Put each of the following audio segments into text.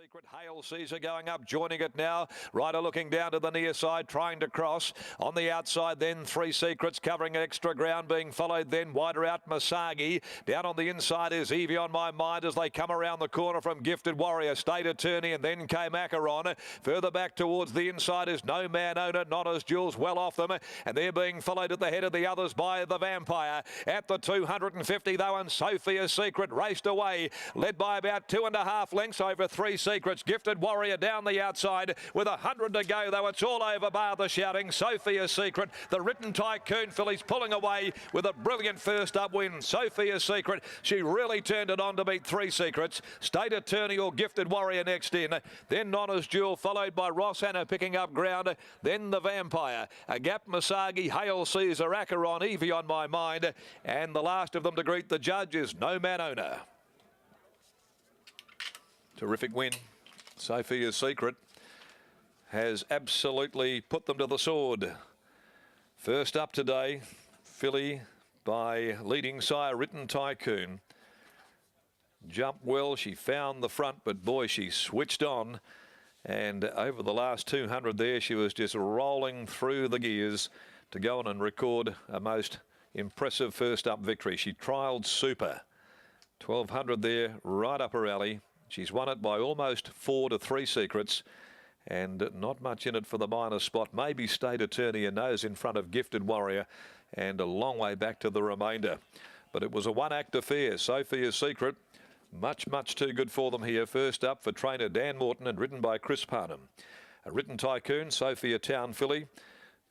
Secret. Hail Caesar going up, joining it now. Rider looking down to the near side, trying to cross. On the outside then, Three Secrets covering extra ground, being followed then wider out Masagi. Down on the inside is Evie on My Mind as they come around the corner from Gifted Warrior, State Attorney, and then came Acheron. Further back towards the inside is No Man Owner, Not As Jules well off them, and they're being followed at the head of the others by the Vampire. At the 250 though, and Sophia's Secret raced away, led by about 2.5 lengths over Three Secrets. Gifted Warrior down the outside with 100 to go, though it's all over bar the shouting. Sophia's Secret, the Written Tycoon fillies pulling away with a brilliant first up win. Sophia's Secret, she really turned it on to beat Three Secrets. State Attorney or Gifted Warrior next in. Then Nona's Jewel, followed by Rosanna picking up ground. Then the Vampire, a Gap Masagi, Hail Caesar, Acheron, Evie on My Mind. And the last of them to greet the judge is No Man Owner. Terrific win. Sophia's Secret has absolutely put them to the sword. First up today, filly by leading sire Written Tycoon. Jumped well, she found the front, but boy, she switched on. And over the last 200 there, she was just rolling through the gears to go on and record a most impressive first up victory. She trialled super. 1200 there, right up her alley. She's won it by almost 4 to Three Secrets, and not much in it for the minor spot. Maybe State Attorney and nose in front of Gifted Warrior, and a long way back to the remainder. But it was a one-act affair. Sophia's Secret, much too good for them here. First up for trainer Dan Morton and ridden by Chris Parnham. A Written Tycoon, Sophia Town filly.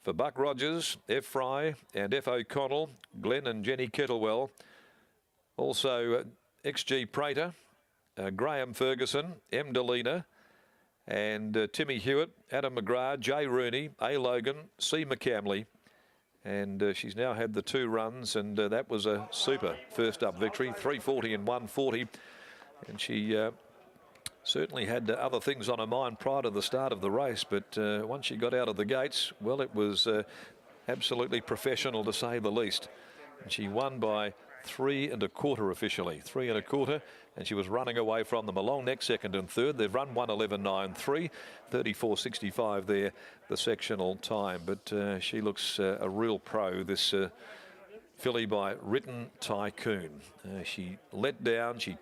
For Buck Rogers, F. Fry and F. O'Connell, Glenn and Jenny Kettlewell. Also XG Prater, Graham Ferguson, M. Delina, and Timmy Hewitt, Adam McGrath, Jay Rooney, A. Logan, C. McCamley. And she's now had the 2 runs, and that was a super first up victory, 340 and 140. And she certainly had other things on her mind prior to the start of the race, but once she got out of the gates, well, it was absolutely professional to say the least. And she won by 3 1/4 officially, 3 1/4, and she was running away from them. A long neck second and third. They've run 1:11.93, 34.65 there, the sectional time. But she looks a real pro, this filly by Written Tycoon. She let down. She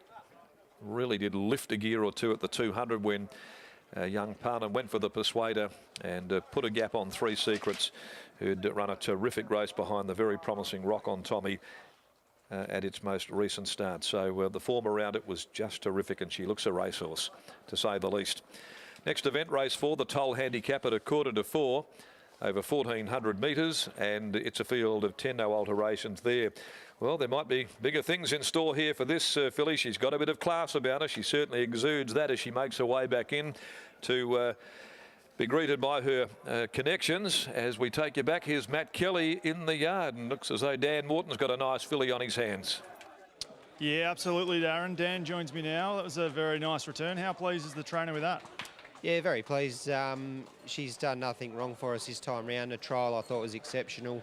really did lift a gear or two at the 200 when young Parnham went for the persuader and put a gap on Three Secrets, who'd run a terrific race behind the very promising Rock on Tommy at its most recent start. So the form around it was just terrific, and she looks a racehorse, to say the least. Next event, race 4, the Toll Handicap at 4:15, over 1,400 metres, and it's a field of 10, no alterations there. Well, there might be bigger things in store here for this filly. She's got a bit of class about her. She certainly exudes that as she makes her way back in to be greeted by her connections. As we take you back, here's Matt Kelly in the yard, and looks as though Dan Morton's got a nice filly on his hands. Yeah, absolutely, Darren. Dan joins me now. That was a very nice return. How pleased is the trainer with that? Yeah, very pleased. She's done nothing wrong for us this time round. The trial I thought was exceptional.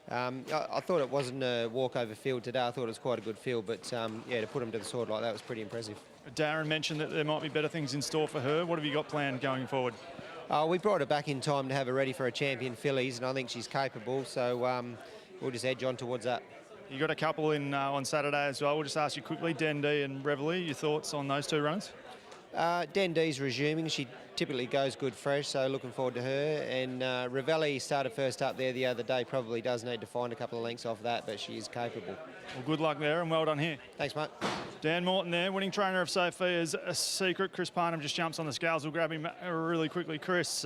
I thought it wasn't a walkover field today. I thought it was quite a good field, but yeah, to put them to the sword like that was pretty impressive. Darren mentioned that there might be better things in store for her. What have you got planned going forward? We brought her back in time to have her ready for a champion fillies, and I think she's capable, so we'll just edge on towards that. You got a couple in on Saturday as well. We'll just ask you quickly, Dendee and Reveille, your thoughts on those 2 runners? Dendee's resuming. She typically goes good fresh, so looking forward to her. And Reveille started first up there the other day. Probably does need to find a couple of lengths off that, but she is capable. Well, good luck there, and well done here. Thanks, mate. Dan Morton there, winning trainer of Sophia's Secret. Chris Parnham just jumps on the scales. We'll grab him really quickly. Chris,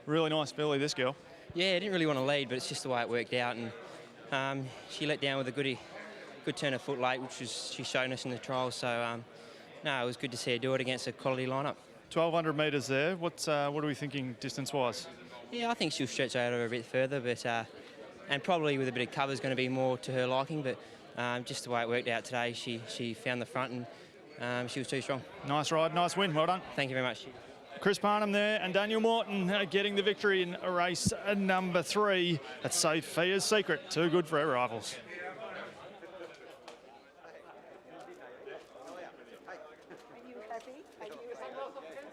really nice filly, this girl. Yeah, I didn't really want to lead, but it's just the way it worked out. And she let down with a good turn of foot late, which she's shown us in the trial. So, no, it was good to see her do it against a quality lineup. 1,200 metres there. What are we thinking distance-wise? Yeah, I think she'll stretch out a bit further, but and probably with a bit of cover is going to be more to her liking. But just the way it worked out today, she found the front and she was too strong. Nice ride, nice win. Well done. Thank you very much. Chris Parnham there and Daniel Morton getting the victory in race number 3 at Sophia's Secret. Too good for her rivals. Are you happy? Thank you.